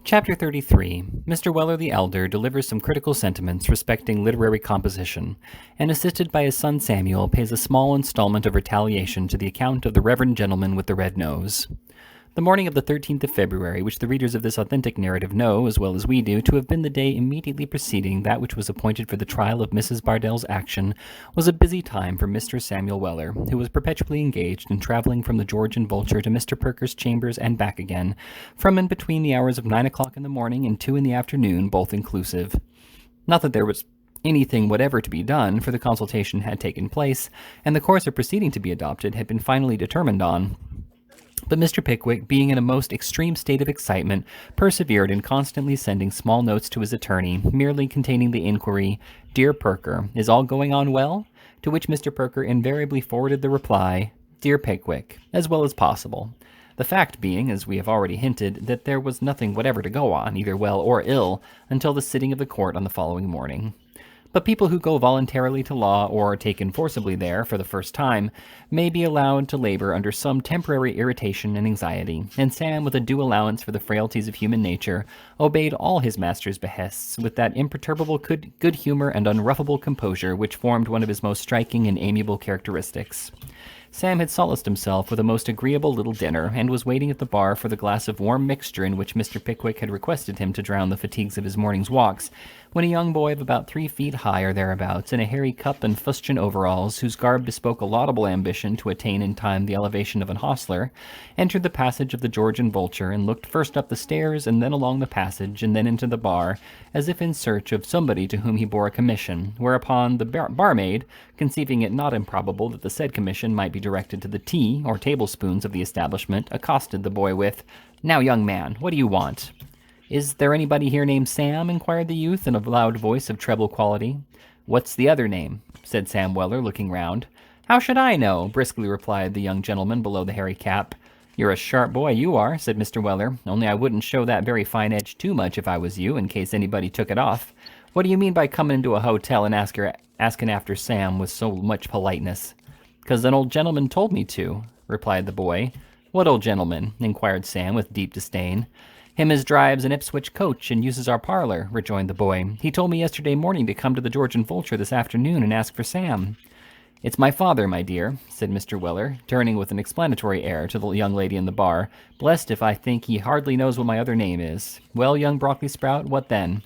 Chapter 33. Mr. Weller the Elder delivers some critical sentiments respecting literary composition, and assisted by his son Samuel pays a small installment of retaliation to the account of the Reverend Gentleman with the Red Nose. The morning of the 13th of February, which the readers of this authentic narrative know, as well as we do, to have been the day immediately preceding that which was appointed for the trial of Mrs. Bardell's action, was a busy time for Mr. Samuel Weller, who was perpetually engaged in traveling from the George and Vulture to Mr. Perker's chambers and back again, from and between the hours of 9 o'clock in the morning and 2 in the afternoon, both inclusive. Not that there was anything whatever to be done, for the consultation had taken place, and the course of proceeding to be adopted had been finally determined on. But Mr. Pickwick, being in a most extreme state of excitement, persevered in constantly sending small notes to his attorney, merely containing the inquiry, "Dear Perker, is all going on well?" To which Mr. Perker invariably forwarded the reply, "Dear Pickwick, as well as possible." The fact being, as we have already hinted, that there was nothing whatever to go on, either well or ill, until the sitting of the court on the following morning. But people who go voluntarily to law, or are taken forcibly there for the first time, may be allowed to labor under some temporary irritation and anxiety, and Sam, with a due allowance for the frailties of human nature, obeyed all his master's behests with that imperturbable good humor and unruffable composure which formed one of his most striking and amiable characteristics. Sam had solaced himself with a most agreeable little dinner, and was waiting at the bar for the glass of warm mixture in which Mr. Pickwick had requested him to drown the fatigues of his morning's walks, when a young boy of about 3 feet high or thereabouts, in a hairy cup and fustian overalls, whose garb bespoke a laudable ambition to attain in time the elevation of an hostler, entered the passage of the George and Vulture, and looked first up the stairs, and then along the passage, and then into the bar, as if in search of somebody to whom he bore a commission, whereupon the barmaid, conceiving it not improbable that the said commission might be directed to the tea or tablespoons of the establishment, accosted the boy with, "Now, young man, what do you want?" "Is there anybody here named Sam?" inquired the youth, in a loud voice of treble quality. "What's the other name?" said Sam Weller, looking round. "How should I know?" briskly replied the young gentleman below the hairy cap. "You're a sharp boy, you are," said Mr. Weller, "only I wouldn't show that very fine edge too much if I was you, in case anybody took it off. What do you mean by coming into a hotel and asking after Sam with so much politeness?" "'Cause an old gentleman told me to," replied the boy. "What old gentleman?" inquired Sam with deep disdain. "Him as drives an Ipswich coach and uses our parlor," rejoined the boy. "He told me yesterday morning to come to the George and Vulture this afternoon and ask for Sam." "It's my father, my dear," said Mr. Weller, turning with an explanatory air to the young lady in the bar. "Blessed if I think he hardly knows what my other name is. Well, young broccoli sprout, what then?"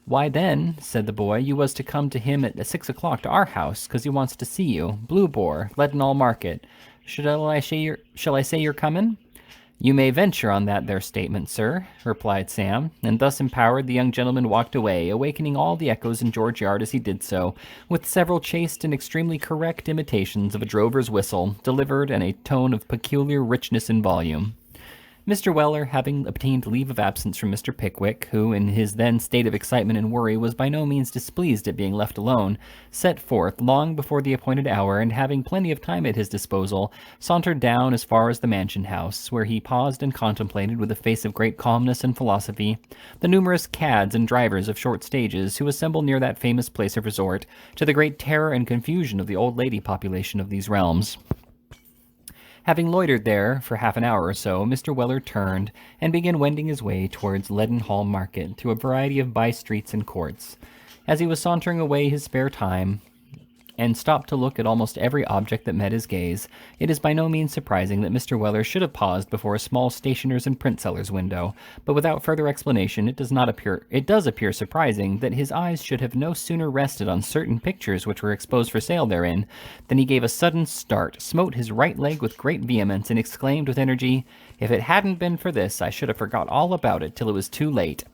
"Why then," said the boy, "you was to come to him at 6 o'clock to our house, 'cause he wants to see you. Blue Boar, Leadenhall Market. Shall I say you're comin'?" "You may venture on that there statement, sir," replied Sam, and thus empowered the young gentleman walked away, awakening all the echoes in George Yard as he did so, with several chaste and extremely correct imitations of a drover's whistle, delivered in a tone of peculiar richness and volume. Mr. Weller, having obtained leave of absence from Mr. Pickwick, who, in his then state of excitement and worry, was by no means displeased at being left alone, set forth long before the appointed hour, and having plenty of time at his disposal, sauntered down as far as the mansion house, where he paused and contemplated, with a face of great calmness and philosophy, the numerous cads and drivers of short stages who assemble near that famous place of resort, to the great terror and confusion of the old lady population of these realms. Having loitered there for half an hour or so, Mr. Weller turned, and began wending his way towards Leadenhall Market, through a variety of by-streets and courts. As he was sauntering away his spare time, and stopped to look at almost every object that met his gaze, it is by no means surprising that Mr. Weller should have paused before a small stationer's and printseller's window, but without further explanation it does appear surprising that his eyes should have no sooner rested on certain pictures which were exposed for sale therein, than he gave a sudden start, smote his right leg with great vehemence, and exclaimed with energy, "If it hadn't been for this, I should have forgot all about it till it was too late."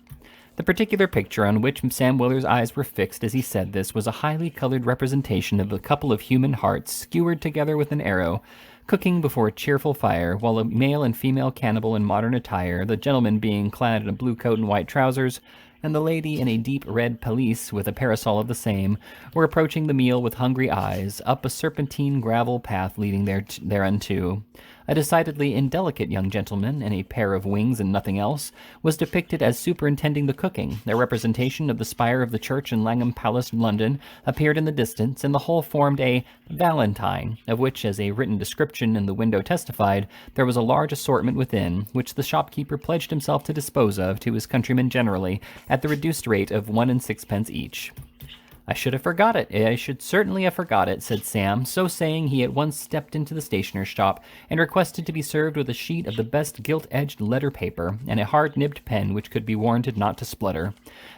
The particular picture on which Sam Weller's eyes were fixed as he said this was a highly colored representation of a couple of human hearts, skewered together with an arrow, cooking before a cheerful fire, while a male and female cannibal in modern attire, the gentleman being clad in a blue coat and white trousers, and the lady in a deep red pelisse with a parasol of the same, were approaching the meal with hungry eyes, up a serpentine gravel path leading thereunto. A decidedly indelicate young gentleman, in a pair of wings and nothing else, was depicted as superintending the cooking. A representation of the spire of the church in Langham Palace, London, appeared in the distance, and the whole formed a valentine, of which, as a written description in the window testified, there was a large assortment within, which the shopkeeper pledged himself to dispose of to his countrymen generally, at the reduced rate of 1 and 6 each. I should have forgot it. I should certainly have forgot it, said Sam. So saying, he at once stepped into the stationer's shop and requested to be served with a sheet of the best gilt-edged letter paper and a hard-nibbed pen which could be warranted not to splutter.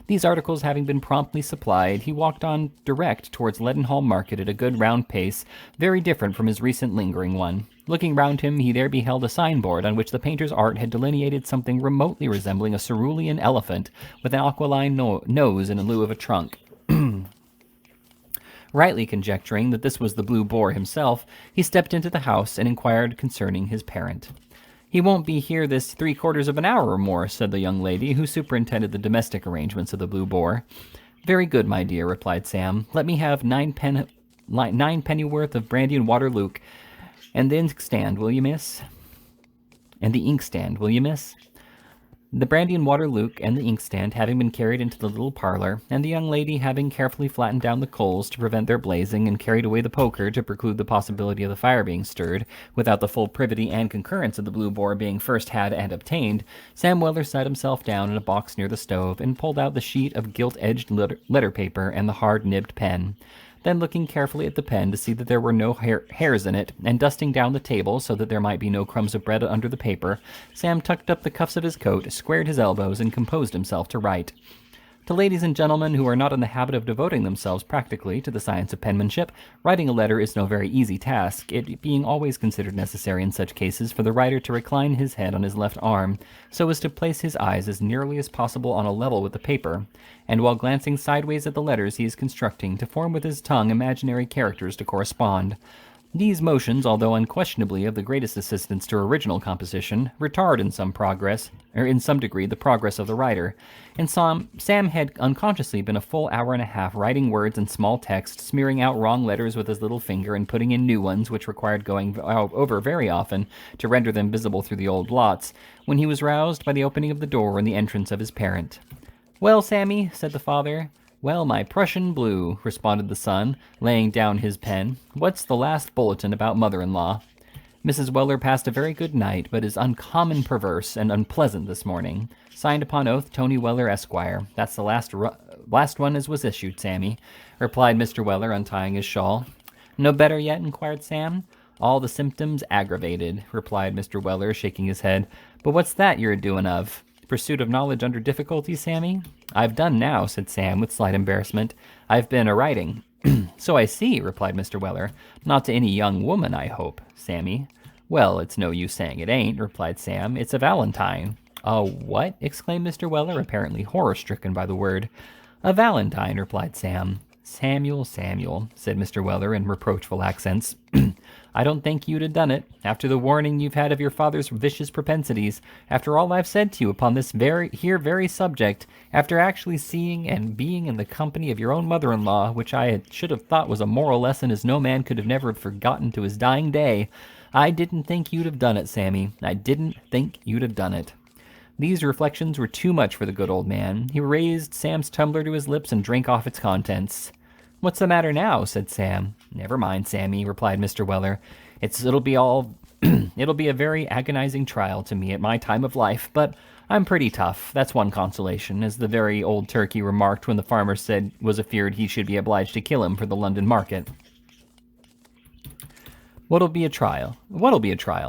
These articles having been promptly supplied, he walked on direct towards Leadenhall Market at a good round pace, very different from his recent lingering one. Looking round him, he there beheld a signboard on which the painter's art had delineated something remotely resembling a cerulean elephant with an aquiline nose in lieu of a trunk. Rightly conjecturing that this was the Blue Boar himself, he stepped into the house and inquired concerning his parent. "He won't be here this 3/4 of an hour or more," said the young lady, who superintended the domestic arrangements of the Blue Boar. "Very good, my dear," replied Sam. "Let me have 9 pennyworth of brandy and water luke, and the inkstand, will you, miss? The brandy and water luke and the inkstand having been carried into the little parlor, and the young lady having carefully flattened down the coals to prevent their blazing, and carried away the poker to preclude the possibility of the fire being stirred, without the full privity and concurrence of the Blue Boar being first had and obtained, Sam Weller sat himself down in a box near the stove, and pulled out the sheet of gilt-edged letter paper and the hard-nibbed pen. Then, looking carefully at the pen to see that there were no hairs in it, and dusting down the table so that there might be no crumbs of bread under the paper, Sam tucked up the cuffs of his coat, squared his elbows, and composed himself to write. To ladies and gentlemen who are not in the habit of devoting themselves practically to the science of penmanship, writing a letter is no very easy task, it being always considered necessary in such cases for the writer to recline his head on his left arm, so as to place his eyes as nearly as possible on a level with the paper, and while glancing sideways at the letters he is constructing, to form with his tongue imaginary characters to correspond. These motions, although unquestionably of the greatest assistance to original composition, retard in some degree the progress of the writer, and Sam had unconsciously been a full hour and a half writing words in small text, smearing out wrong letters with his little finger, and putting in new ones which required going over very often to render them visible through the old blots, when he was roused by the opening of the door and the entrance of his parent. "Well, Sammy," said the father. "Well, my Prussian blue," responded the son, laying down his pen. "What's the last bulletin about mother-in-law?" "Mrs. Weller passed a very good night, but is uncommon perverse and unpleasant this morning. Signed upon oath, Tony Weller, Esquire. That's the last one as was issued, Sammy," replied Mr. Weller, untying his shawl. "No better yet?" inquired Sam. "All the symptoms aggravated," replied Mr. Weller, shaking his head. "But what's that you're a-doing of? Pursuit of knowledge under difficulty, Sammy?" "I've done now," said Sam, with slight embarrassment. "I've been a-writing." "So I see," replied Mr. Weller. "Not to any young woman, I hope, Sammy?" "Well, it's no use saying it ain't," replied Sam. "It's a valentine." "A what?" exclaimed Mr. Weller, apparently horror-stricken by the word. "A valentine," replied Sam. "Samuel, Samuel," said Mr. Weller in reproachful accents. "I don't think you'd have done it, after the warning you've had of your father's vicious propensities, after all I've said to you upon this very subject, after actually seeing and being in the company of your own mother-in-law, which I should have thought was a moral lesson as no man could have never forgotten to his dying day. I didn't think you'd have done it, Sammy. I didn't think you'd have done it." These reflections were too much for the good old man. He raised Sam's tumbler to his lips and drank off its contents. "What's the matter now?" said Sam. "Never mind, Sammy," replied Mr. Weller. It'll be a very agonizing trial to me at my time of life, but I'm pretty tough. That's one consolation, as the very old turkey remarked when the farmer was afeard he should be obliged to kill him for the London market. "What'll be a trial?"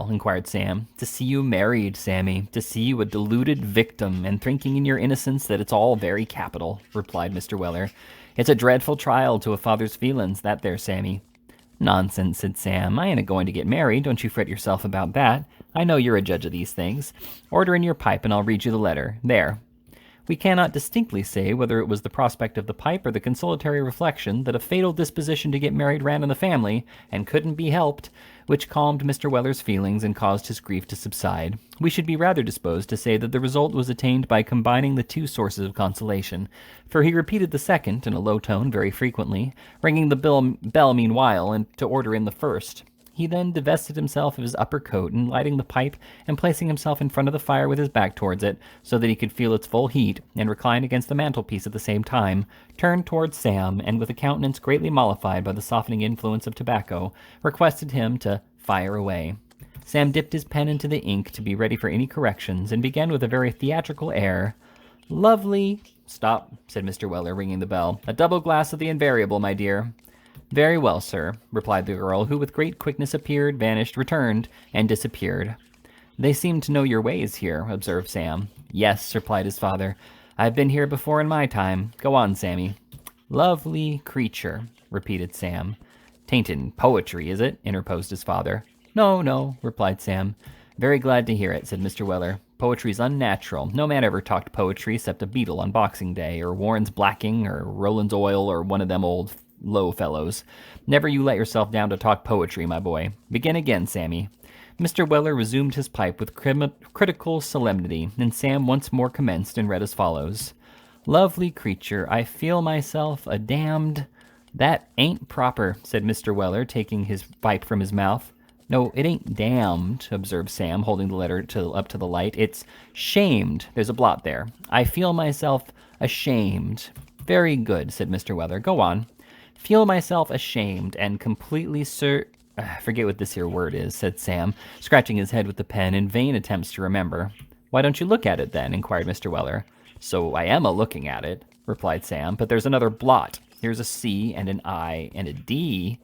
inquired Sam. "To see you married, Sammy. To see you a deluded victim, and thinking in your innocence that it's all very capital," replied Mr. Weller. "It's a dreadful trial to a father's feelings, that there, Sammy." "Nonsense," said Sam. "I ain't a-going to get married. Don't you fret yourself about that. I know you're a judge of these things. Order in your pipe, and I'll read you the letter. There." We cannot distinctly say whether it was the prospect of the pipe or the consolatory reflection that a fatal disposition to get married ran in the family, and couldn't be helped, which calmed Mr. Weller's feelings and caused his grief to subside. We should be rather disposed to say that the result was attained by combining the two sources of consolation, for he repeated the second in a low tone very frequently, ringing the bell meanwhile, and to order in the first. He then divested himself of his upper coat, and lighting the pipe and placing himself in front of the fire with his back towards it, so that he could feel its full heat, and reclined against the mantelpiece at the same time, turned towards Sam, and with a countenance greatly mollified by the softening influence of tobacco, requested him to fire away. Sam dipped his pen into the ink to be ready for any corrections, and began with a very theatrical air. "Lovely—" "Stop," said Mr. Weller, ringing the bell. "A double glass of the invariable, my dear." "Very well, sir," replied the girl, who with great quickness appeared, vanished, returned, and disappeared. "They seem to know your ways here," observed Sam. "Yes," replied his father. "I've been here before in my time. Go on, Sammy." "Lovely creature," repeated Sam. "'Tain't in poetry, is it?" interposed his father. "No, no," replied Sam. "Very glad to hear it," said Mr. Weller. "Poetry's unnatural. No man ever talked poetry except a beetle on Boxing Day, or Warren's Blacking, or Rowland's Oil, or one of them old low fellows. Never you let yourself down to talk poetry, my boy. Begin again, Sammy." Mr. Weller resumed his pipe with critical solemnity, and Sam once more commenced and read as follows. "Lovely creature, I feel myself a damned—" "That ain't proper," said Mr. Weller, taking his pipe from his mouth. "No, it ain't damned," observed Sam, holding the letter up to the light. "It's shamed. There's a blot there. I feel myself ashamed." "Very good," said Mr. Weller. "Go on." "Feel myself ashamed and completely forget what this here word is," said Sam, scratching his head with the pen in vain attempts to remember. "Why don't you look at it, then?" inquired Mr. Weller. "So I am a-looking at it," replied Sam, "but there's another blot. Here's a C and an I and a D.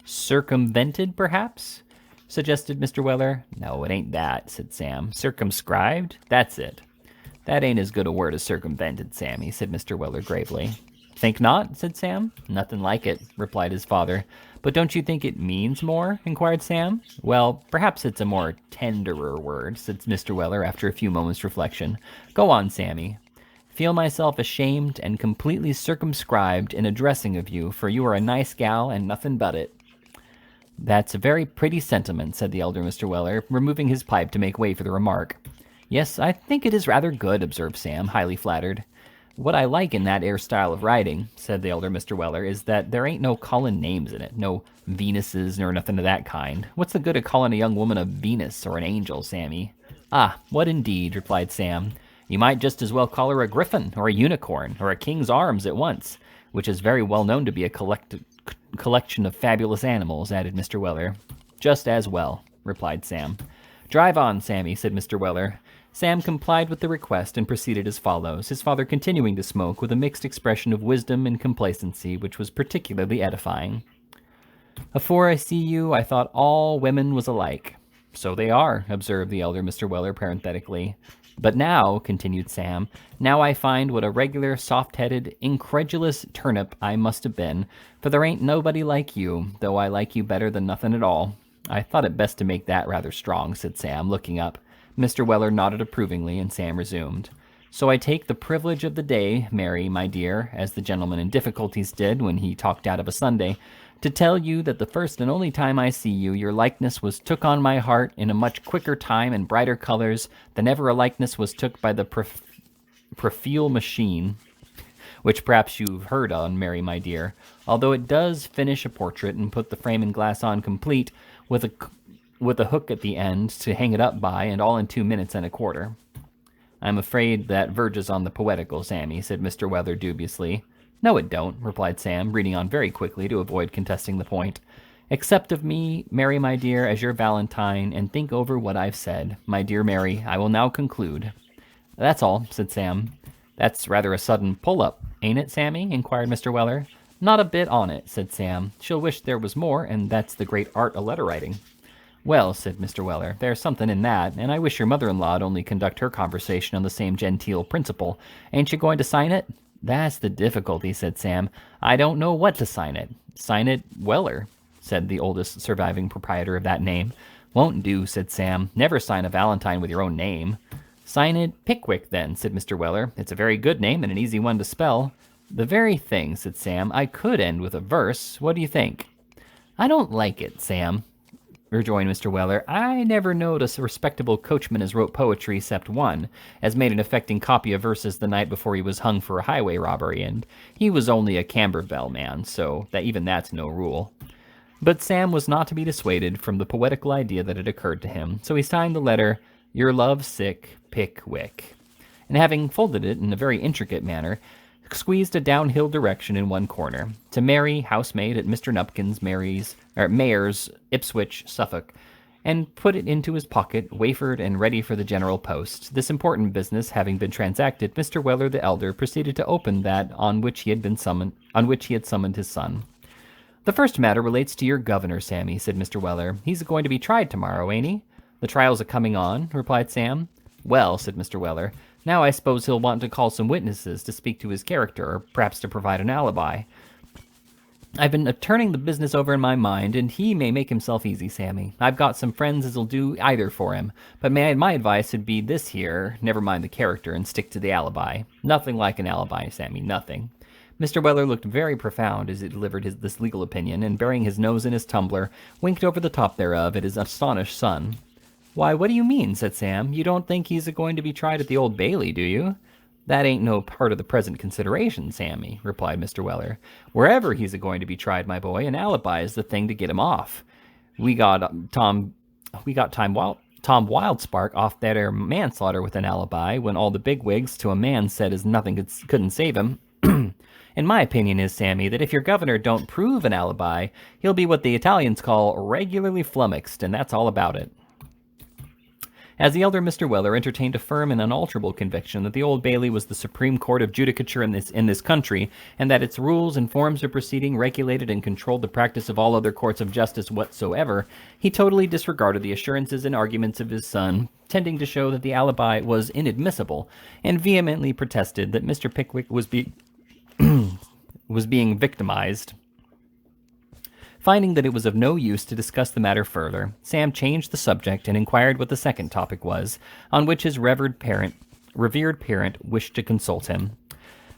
Circumvented, perhaps?" suggested Mr. Weller. "No, it ain't that," said Sam. "Circumscribed? That's it." "That ain't as good a word as circumvented, Sammy," said Mr. Weller gravely. "Think not?" said Sam. "Nothing like it," replied his father. "But don't you think it means more?" inquired Sam. "Well, perhaps it's a more tenderer word," said Mr. Weller after a few moments' reflection. "Go on, Sammy." "Feel myself ashamed and completely circumscribed in addressing of you, for you are a nice gal and nothing but it." "That's a very pretty sentiment," said the elder Mr. Weller, removing his pipe to make way for the remark. "Yes, I think it is rather good," observed Sam, highly flattered. "What I like in that 'ere style of writing," said the elder Mr. Weller, "is that there ain't no callin' names in it, no Venuses nor nothing of that kind. What's the good of calling a young woman a Venus or an angel, Sammy?" "Ah, what indeed?" replied Sam. "You might just as well call her a griffin, or a unicorn, or a king's arms at once, which is very well known to be a collection of fabulous animals," added Mr. Weller. "Just as well," replied Sam. "Drive on, Sammy," said Mr. Weller. Sam complied with the request and proceeded as follows, his father continuing to smoke with a mixed expression of wisdom and complacency, which was particularly edifying. "Afore I see you, I thought all women was alike." "So they are," observed the elder Mr. Weller parenthetically. "But now," continued Sam, "now I find what a regular soft-headed, incredulous turnip I must have been, for there ain't nobody like you, though I like you better than nothing at all." "I thought it best to make that rather strong," said Sam, looking up. Mr. Weller nodded approvingly, and Sam resumed. "So I take the privilege of the day, Mary, my dear, as the gentleman in difficulties did when he talked out of a Sunday, to tell you that the first and only time I see you, your likeness was took on my heart in a much quicker time and brighter colors than ever a likeness was took by the Profile machine, which perhaps you've heard on, Mary, my dear, although it does finish a portrait and put the frame and glass on complete, with a hook at the end to hang it up by, and all in 2 minutes and a quarter. "I'm afraid that verges on the poetical, Sammy," said Mr. Weller dubiously. "No, it don't," replied Sam, reading on very quickly to avoid contesting the point. "Accept of me, Mary, my dear, as your Valentine, and think over what I've said. My dear Mary, I will now conclude." "That's all," said Sam. "That's rather a sudden pull-up, ain't it, Sammy?" inquired Mr. Weller. "Not a bit on it," said Sam. "She'll wish there was more, and that's the great art of letter-writing." "Well," said Mr. Weller, "there's something in that, and I wish your mother-in-law'd only conduct her conversation on the same genteel principle. Ain't you going to sign it?" "That's the difficulty," said Sam. "I don't know what to sign it." "Sign it Weller," said the oldest surviving proprietor of that name. "Won't do," said Sam. "Never sign a Valentine with your own name." "Sign it Pickwick, then," said Mr. Weller. "It's a very good name and an easy one to spell." "The very thing," said Sam. "I could end with a verse. What do you think?" "I don't like it, Sam," rejoined Mr. Weller. "I never knowed a respectable coachman as wrote poetry except one, as made an affecting copy of verses the night before he was hung for a highway robbery, and he was only a Cambervell man, so that even that's no rule." But Sam was not to be dissuaded from the poetical idea that had occurred to him, so he signed the letter, Your love-sick Pickwick, and having folded it in a very intricate manner, squeezed a downhill direction in one corner, to Mary, housemaid at Mr. Nupkins' Mayor's, Ipswich, Suffolk, and put it into his pocket, wafered and ready for the general post. This important business having been transacted, Mr. Weller the elder proceeded to open that on which he had summoned his son. The first matter relates to your governor, Sammy, said Mr. Weller. He's going to be tried tomorrow, ain't he? The trial's a-coming on, replied Sam. Well, said Mr. Weller, now I suppose he'll want to call some witnesses to speak to his character, or perhaps to provide an alibi. I've been turning the business over in my mind, and he may make himself easy, Sammy. I've got some friends as'll do either for him, but my advice would be this here, never mind the character, and stick to the alibi. Nothing like an alibi, Sammy, nothing. Mr. Weller looked very profound as he delivered this legal opinion, and burying his nose in his tumbler, winked over the top thereof at his astonished son. Why, what do you mean, said Sam. You don't think he's going to be tried at the Old Bailey, do you? That ain't no part of the present consideration, Sammy, replied Mr. Weller. Wherever he's going to be tried, my boy, an alibi is the thing to get him off. We got Tom Wildspark off that there manslaughter with an alibi when all the bigwigs to a man said as nothing couldn't save him. And my opinion is, Sammy, that if your governor don't prove an alibi, he'll be what the Italians call regularly flummoxed, and that's all about it. As the elder Mr. Weller entertained a firm and unalterable conviction that the Old Bailey was the supreme court of judicature in this country, and that its rules and forms of proceeding regulated and controlled the practice of all other courts of justice whatsoever, he totally disregarded the assurances and arguments of his son, tending to show that the alibi was inadmissible, and vehemently protested that Mr. Pickwick was being victimized. Finding that it was of no use to discuss the matter further, Sam changed the subject and inquired what the second topic was, on which his revered parent wished to consult him.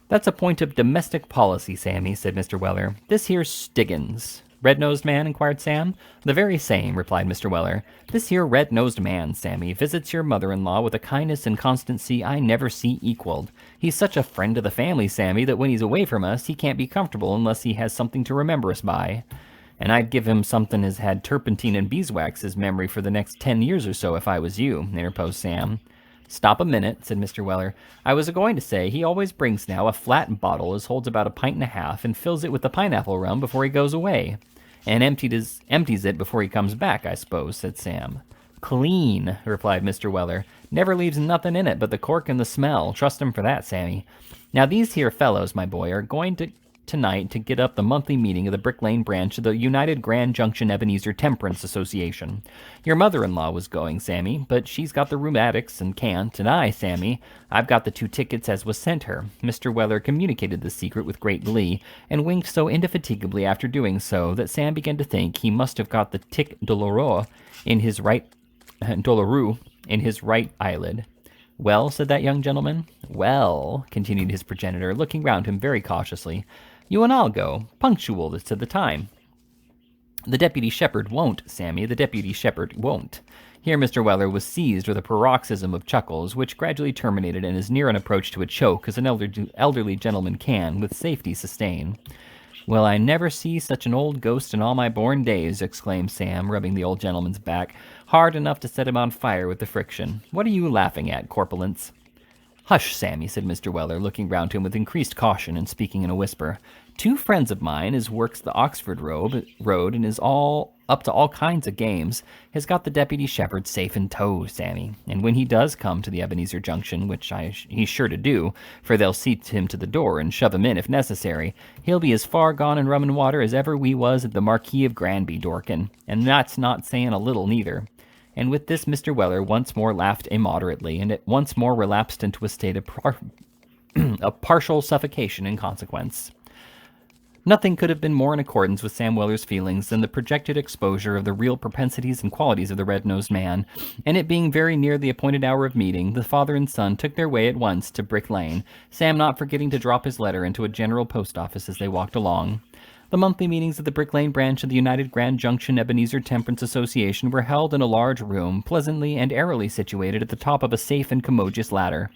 That's a point of domestic policy, Sammy, said Mr. Weller. This here's Dickens. Red-nosed man, inquired Sam. The very same, replied Mr. Weller. This here red-nosed man, Sammy, visits your mother-in-law with a kindness and constancy I never see equaled. He's such a friend of the family, Sammy, that when he's away from us, he can't be comfortable unless he has something to remember us by. And I'd give him something as had turpentine and beeswax as memory for the next 10 years or so if I was you, interposed Sam. Stop a minute, said Mr. Weller. I was a-going to say he always brings now a flat bottle as holds about 1.5 pints and fills it with the pineapple rum before he goes away. And empties it before he comes back, I suppose, said Sam. Clean, replied Mr. Weller. Never leaves nothing in it but the cork and the smell. Trust him for that, Sammy. Now these here fellows, my boy, are going tonight to get up the monthly meeting of the Brick Lane branch of the United Grand Junction Ebenezer Temperance Association. Your mother-in-law was going, Sammy, but she's got the rheumatics and can't, and I, Sammy, I've got the 2 tickets as was sent her. Mr. Weller communicated the secret with great glee, and winked so indefatigably after doing so that Sam began to think he must have got the tic douloureux in his right eyelid. Well, said that young gentleman. Well, continued his progenitor, looking round him very cautiously, you and I'll go, punctual to the time. The deputy shepherd won't, Sammy, the deputy shepherd won't. Here Mr. Weller was seized with a paroxysm of chuckles, which gradually terminated in as near an approach to a choke as an elderly gentleman can, with safety, sustain. Well, I never see such an old ghost in all my born days, exclaimed Sam, rubbing the old gentleman's back, hard enough to set him on fire with the friction. What are you laughing at, corpulence? Hush, Sammy, said Mr. Weller, looking round him with increased caution and speaking in a whisper. 2 friends of mine as works the Oxford Road and is all up to all kinds of games, has got the deputy shepherd safe in tow, Sammy. And when he does come to the Ebenezer Junction, which he's sure to do, for they'll seat him to the door and shove him in if necessary, he'll be as far gone in rum and water as ever we was at the Marquis of Granby, Dorkin, and that's not saying a little neither. And with this Mr. Weller once more laughed immoderately, and it once more relapsed into a state of partial suffocation in consequence. Nothing could have been more in accordance with Sam Weller's feelings than the projected exposure of the real propensities and qualities of the red-nosed man, and it being very near the appointed hour of meeting, the father and son took their way at once to Brick Lane, Sam not forgetting to drop his letter into a general post office as they walked along. The monthly meetings of the Brick Lane branch of the United Grand Junction Ebenezer Temperance Association were held in a large room, pleasantly and airily situated at the top of a safe and commodious ladder.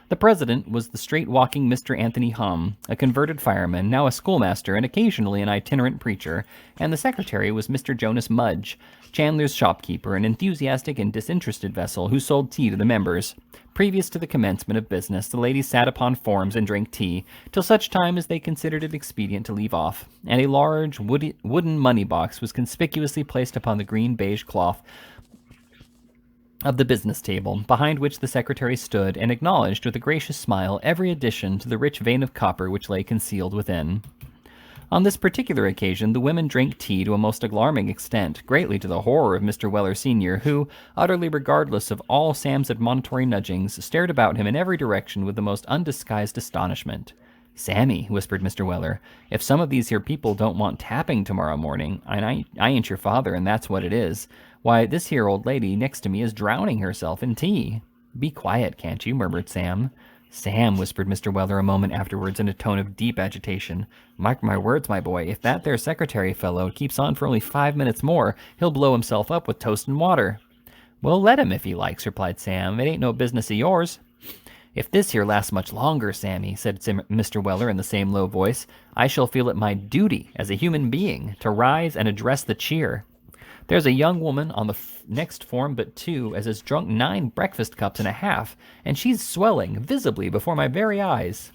The president was the straight-walking Mr. Anthony Hum, a converted fireman, now a schoolmaster and occasionally an itinerant preacher, and the secretary was Mr. Jonas Mudge, Chandler's shopkeeper, an enthusiastic and disinterested vessel who sold tea to the members. Previous to the commencement of business, the ladies sat upon forms and drank tea, till such time as they considered it expedient to leave off, and a large wooden money-box was conspicuously placed upon the green beige cloth of the business table, behind which the secretary stood, and acknowledged with a gracious smile every addition to the rich vein of copper which lay concealed within. On this particular occasion, the women drank tea to a most alarming extent, greatly to the horror of Mr. Weller Sr., who, utterly regardless of all Sam's admonitory nudgings, stared about him in every direction with the most undisguised astonishment. "Sammy," whispered Mr. Weller, "if some of these here people don't want tapping tomorrow morning, I ain't your father, and that's what it is. Why, this here old lady next to me is drowning herself in tea." "Be quiet, can't you?" murmured Sam. "Sam," whispered Mr. Weller a moment afterwards in a tone of deep agitation, "mark my words, my boy, if that there secretary fellow keeps on for only 5 minutes more, he'll blow himself up with toast and water." "Well, let him if he likes," replied Sam. "It ain't no business of yours." "If this here lasts much longer, Sammy," said Mr. Weller in the same low voice, "I shall feel it my duty as a human being to rise and address the cheer. There's a young woman on the next form but 2 as has drunk 9 breakfast cups and a half, and she's swelling visibly before my very eyes."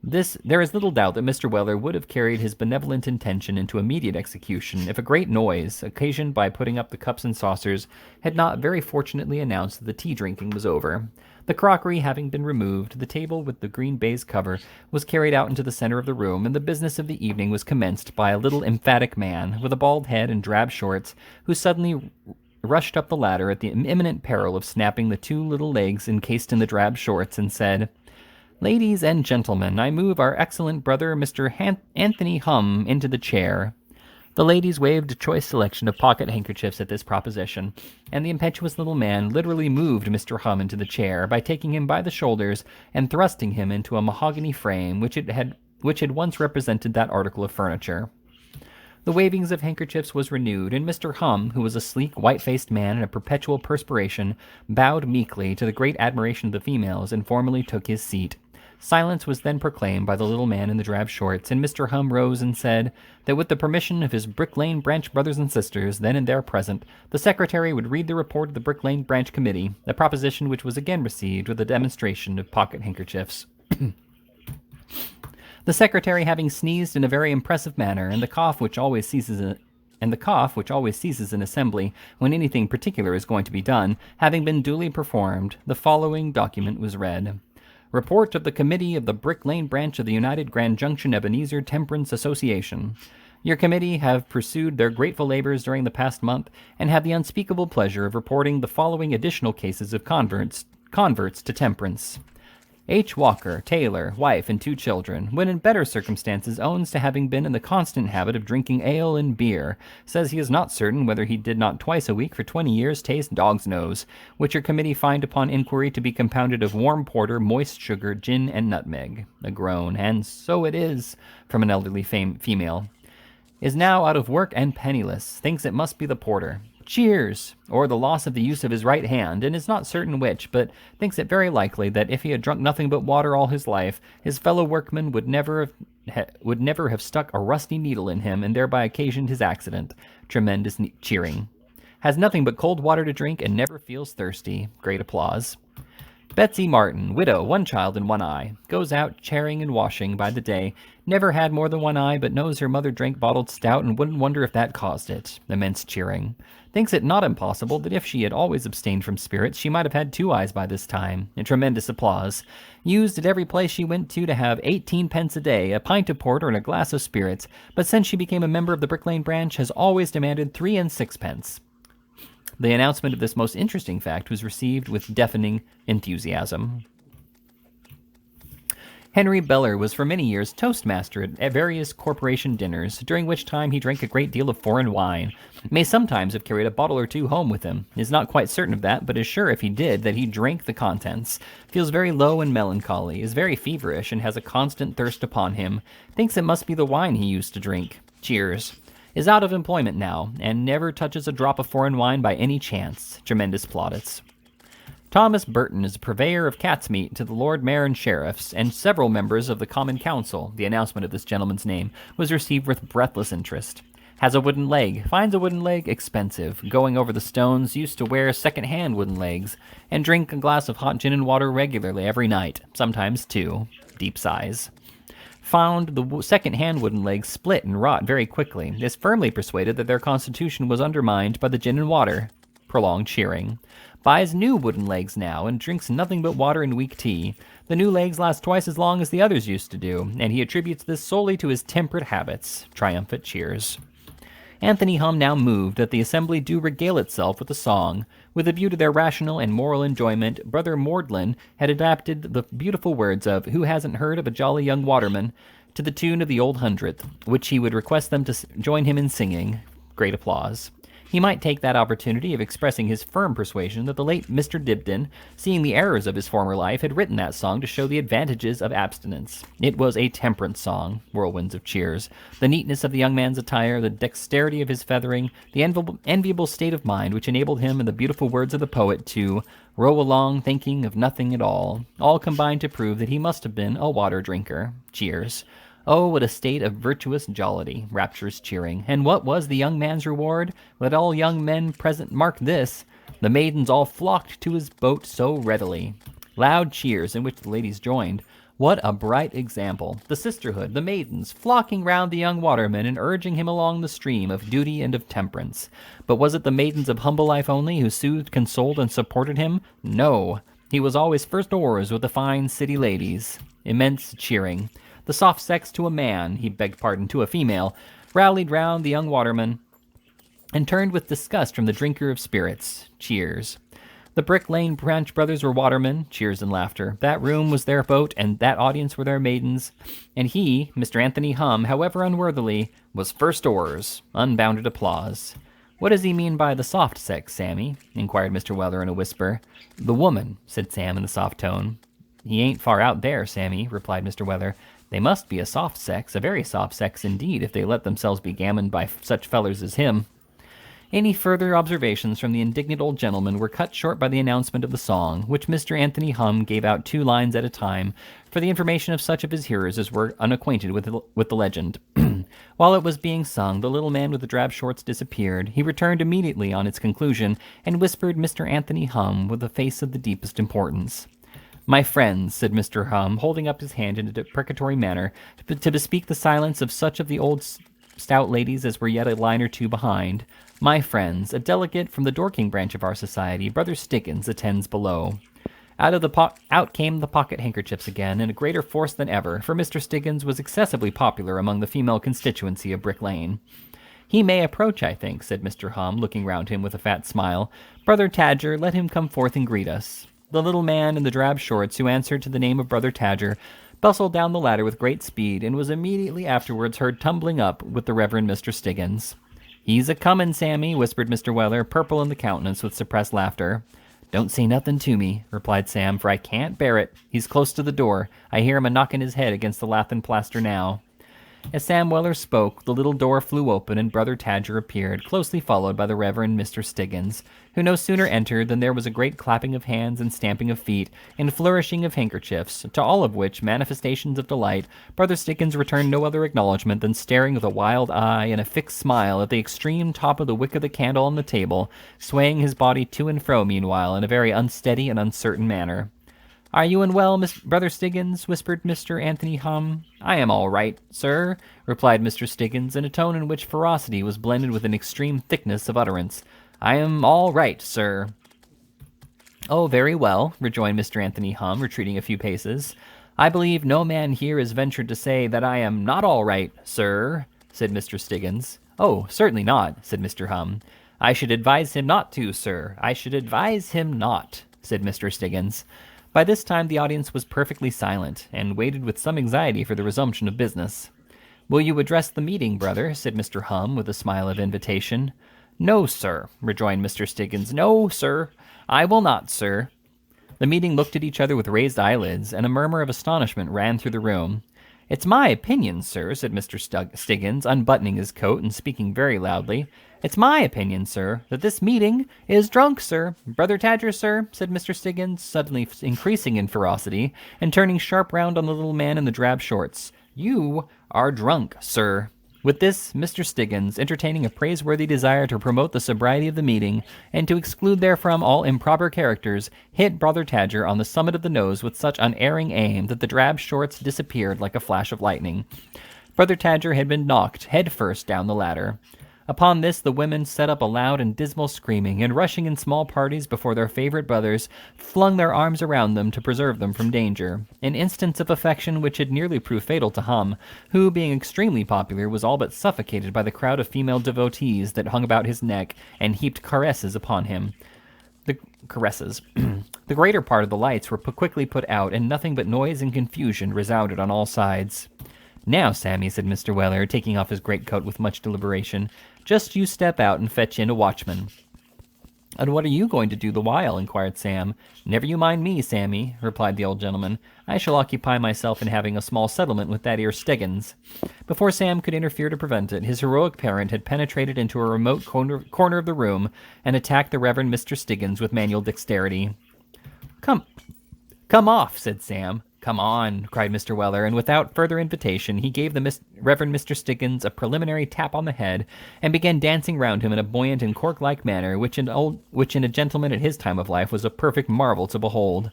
There is little doubt that Mr. Weller would have carried his benevolent intention into immediate execution if a great noise, occasioned by putting up the cups and saucers, had not very fortunately announced that the tea-drinking was over. The crockery having been removed, the table with the green baize cover was carried out into the center of the room, and the business of the evening was commenced by a little emphatic man, with a bald head and drab shorts, who suddenly rushed up the ladder at the imminent peril of snapping the 2 little legs encased in the drab shorts, and said, "Ladies and gentlemen, I move our excellent brother Mr. Anthony Hum into the chair." The ladies waved a choice selection of pocket handkerchiefs at this proposition, and the impetuous little man literally moved Mr. Hum into the chair by taking him by the shoulders and thrusting him into a mahogany frame which had once represented that article of furniture. The wavings of handkerchiefs was renewed, and Mr. Hum, who was a sleek, white-faced man in a perpetual perspiration, bowed meekly to the great admiration of the females and formally took his seat. Silence was then proclaimed by the little man in the drab shorts, and Mr. Hum rose and said that with the permission of his Brick Lane Branch brothers and sisters, then and there present, the secretary would read the report of the Brick Lane Branch Committee, a proposition which was again received with a demonstration of pocket handkerchiefs. The secretary having sneezed in a very impressive manner, and the cough which always ceases in assembly when anything particular is going to be done, having been duly performed, the following document was read. Report of the Committee of the Brick Lane Branch of the United Grand Junction Ebenezer Temperance Association. Your committee have pursued their grateful labors during the past month, and have the unspeakable pleasure of reporting the following additional cases of converts to temperance. H. Walker, tailor, wife, and 2 children, when in better circumstances, owns to having been in the constant habit of drinking ale and beer, says he is not certain whether he did not twice a week for 20 years taste dog's nose, which your committee find upon inquiry to be compounded of warm porter, moist sugar, gin, and nutmeg. A groan, and so it is, from an elderly female. Is now out of work and penniless, thinks it must be the porter. Cheers! Or the loss of the use of his right hand, and is not certain which, but thinks it very likely that if he had drunk nothing but water all his life, his fellow workmen would never have stuck a rusty needle in him, and thereby occasioned his accident. Tremendous cheering. Has nothing but cold water to drink, and never feels thirsty. Great applause. Betsy Martin, widow, 1 child and 1 eye, goes out chairing and washing by the day, never had more than 1 eye, but knows her mother drank bottled stout and wouldn't wonder if that caused it. Immense cheering. Thinks it not impossible that if she had always abstained from spirits, she might have had 2 eyes by this time. A tremendous applause. Used at every place she went to have 18 pence a day, a pint of porter, and a glass of spirits, but since she became a member of the Brick Lane Branch, has always demanded 3 and 6 pence. The announcement of this most interesting fact was received with deafening enthusiasm. Henry Beller was for many years toastmaster at various corporation dinners, during which time he drank a great deal of foreign wine, may sometimes have carried a bottle or 2 home with him, is not quite certain of that, but is sure if he did that he drank the contents, feels very low and melancholy, is very feverish, and has a constant thirst upon him, thinks it must be the wine he used to drink. Cheers. Is out of employment now, and never touches a drop of foreign wine by any chance. Tremendous plaudits. Thomas Burton is a purveyor of cat's meat to the Lord Mayor and sheriffs, and several members of the Common Council. The announcement of this gentleman's name was received with breathless interest. Has a wooden leg. Finds a wooden leg expensive. Going over the stones, used to wear second-hand wooden legs, and drink a glass of hot gin and water regularly every night, sometimes two. Deep sighs. Found the second-hand wooden legs split and rot very quickly. Is firmly persuaded that their constitution was undermined by the gin and water. Prolonged cheering. Buys new wooden legs now and drinks nothing but water and weak tea. The new legs last twice as long as the others used to do, and he attributes this solely to his temperate habits. Triumphant cheers. Anthony Hum now moved that the assembly do regale itself with a song. With a view to their rational and moral enjoyment, Brother Mordlin had adapted the beautiful words of Who Hasn't Heard of a Jolly Young Waterman to the tune of the Old Hundredth, which he would request them to join him in singing. Great applause. He might take that opportunity of expressing his firm persuasion that the late Mr. Dibdin, seeing the errors of his former life, had written that song to show the advantages of abstinence. It was a temperance song, whirlwinds of cheers. The neatness of the young man's attire, the dexterity of his feathering, the enviable state of mind which enabled him, in the beautiful words of the poet, to row along thinking of nothing at all combined to prove that he must have been a water drinker. Cheers. Oh, what a state of virtuous jollity, rapturous cheering. And what was the young man's reward? Let all young men present mark this. The maidens all flocked to his boat so readily. Loud cheers, in which the ladies joined. What a bright example. The sisterhood, the maidens, flocking round the young waterman and urging him along the stream of duty and of temperance. But was it the maidens of humble life only who soothed, consoled, and supported him? No. He was always first oars with the fine city ladies. Immense cheering. The soft sex to a man, he begged pardon, to a female, rallied round the young waterman, and turned with disgust from the drinker of spirits. Cheers. The Brick Lane Branch brothers were watermen. Cheers and laughter. That room was their boat, and that audience were their maidens. And he, Mr. Anthony Hum, however unworthily, was first oars. Unbounded applause. What does he mean by the soft sex, Sammy? Inquired Mr. Weller in a whisper. The woman, said Sam in a soft tone. He ain't far out there, Sammy, replied Mr. Weller. They must be a soft sex, a very soft sex indeed, if they let themselves be gammoned by such fellers as him. Any further observations from the indignant old gentleman were cut short by the announcement of the song, which Mr. Anthony Hum gave out 2 lines at a time, for the information of such of his hearers as were unacquainted with the legend. While it was being sung, the little man with the drab shorts disappeared. He returned immediately on its conclusion, and whispered Mr. Anthony Hum with a face of the deepest importance. My friends, said Mr. Hum, holding up his hand in a deprecatory manner, to bespeak the silence of such of the old stout ladies as were yet a line or two behind. My friends, a delegate from the Dorking branch of our society, Brother Stiggins, attends below. Out came the pocket handkerchiefs again, in a greater force than ever, for Mr. Stiggins was excessively popular among the female constituency of Brick Lane. He may approach, I think, said Mr. Hum, looking round him with a fat smile. Brother Tadger, let him come forth and greet us. The little man in the drab shorts, who answered to the name of Brother Tadger, bustled down the ladder with great speed, and was immediately afterwards heard tumbling up with the Reverend Mr. Stiggins. He's a-comin', Sammy, whispered Mr. Weller, purple in the countenance with suppressed laughter. Don't say nothing to me, replied Sam, for I can't bear it. He's close to the door. I hear him a-knocking his head against the lath and plaster now. As Sam Weller spoke, the little door flew open, and Brother Tadger appeared, closely followed by the Reverend Mr. Stiggins, who no sooner entered than there was a great clapping of hands and stamping of feet, and flourishing of handkerchiefs, to all of which manifestations of delight Brother Stiggins returned no other acknowledgment than staring with a wild eye and a fixed smile at the extreme top of the wick of the candle on the table, swaying his body to and fro meanwhile in a very unsteady and uncertain manner. Are you unwell, Brother Stiggins? Whispered Mr. Anthony Hum. I am all right, sir, replied Mr. Stiggins, in a tone in which ferocity was blended with an extreme thickness of utterance. I am all right, sir. Oh, very well, rejoined Mr. Anthony Hum, retreating a few paces. I believe no man here has ventured to say that I am not all right, sir, said Mr. Stiggins. Oh, certainly not, said Mr. Hum. I should advise him not to, sir. I should advise him not, said Mr. Stiggins. By this time the audience was perfectly silent, and waited with some anxiety for the resumption of business. Will you address the meeting, brother? Said Mr. Hum, with a smile of invitation. No, sir, rejoined Mr. Stiggins. No, sir. I will not, sir. The meeting looked at each other with raised eyelids, and a murmur of astonishment ran through the room. It's my opinion, sir, said Mr. Stiggins, unbuttoning his coat and speaking very loudly, "It's my opinion, sir, that this meeting is drunk, sir. Brother Tadger, sir," said Mr. Stiggins, suddenly increasing in ferocity, and turning sharp round on the little man in the drab shorts. "You are drunk, sir." With this, Mr. Stiggins, entertaining a praiseworthy desire to promote the sobriety of the meeting, and to exclude therefrom all improper characters, hit Brother Tadger on the summit of the nose with such unerring aim that the drab shorts disappeared like a flash of lightning. Brother Tadger had been knocked head first down the ladder. Upon this, the women set up a loud and dismal screaming, and rushing in small parties before their favorite brothers, flung their arms around them to preserve them from danger, an instance of affection which had nearly proved fatal to Hum, who, being extremely popular, was all but suffocated by the crowd of female devotees that hung about his neck and heaped caresses upon him. The greater part of the lights were quickly put out, and nothing but noise and confusion resounded on all sides. "Now, Sammy," said Mr. Weller, taking off his greatcoat with much deliberation, "just you step out and fetch in a watchman." "And what are you going to do the while?" inquired Sam. "Never you mind me, Sammy," replied the old gentleman. "I shall occupy myself in having a small settlement with that 'ere Stiggins." Before Sam could interfere to prevent it, his heroic parent had penetrated into a remote corner of the room and attacked the Reverend Mr. Stiggins with manual dexterity. Come off," said Sam. "Come on," cried Mr. Weller, and without further invitation, he gave the Reverend Mr. Stiggins a preliminary tap on the head, and began dancing round him in a buoyant and cork-like manner, which in a gentleman at his time of life was a perfect marvel to behold.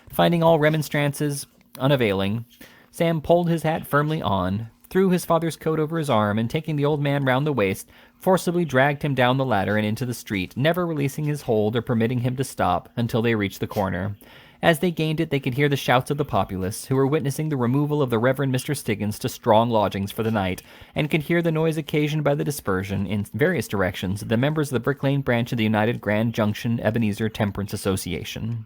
Finding all remonstrances unavailing, Sam pulled his hat firmly on, threw his father's coat over his arm, and taking the old man round the waist, forcibly dragged him down the ladder and into the street, never releasing his hold or permitting him to stop until they reached the corner. As they gained it, they could hear the shouts of the populace, who were witnessing the removal of the Reverend Mr. Stiggins to strong lodgings for the night, and could hear the noise occasioned by the dispersion, in various directions, of the members of the Brick Lane branch of the United Grand Junction Ebenezer Temperance Association.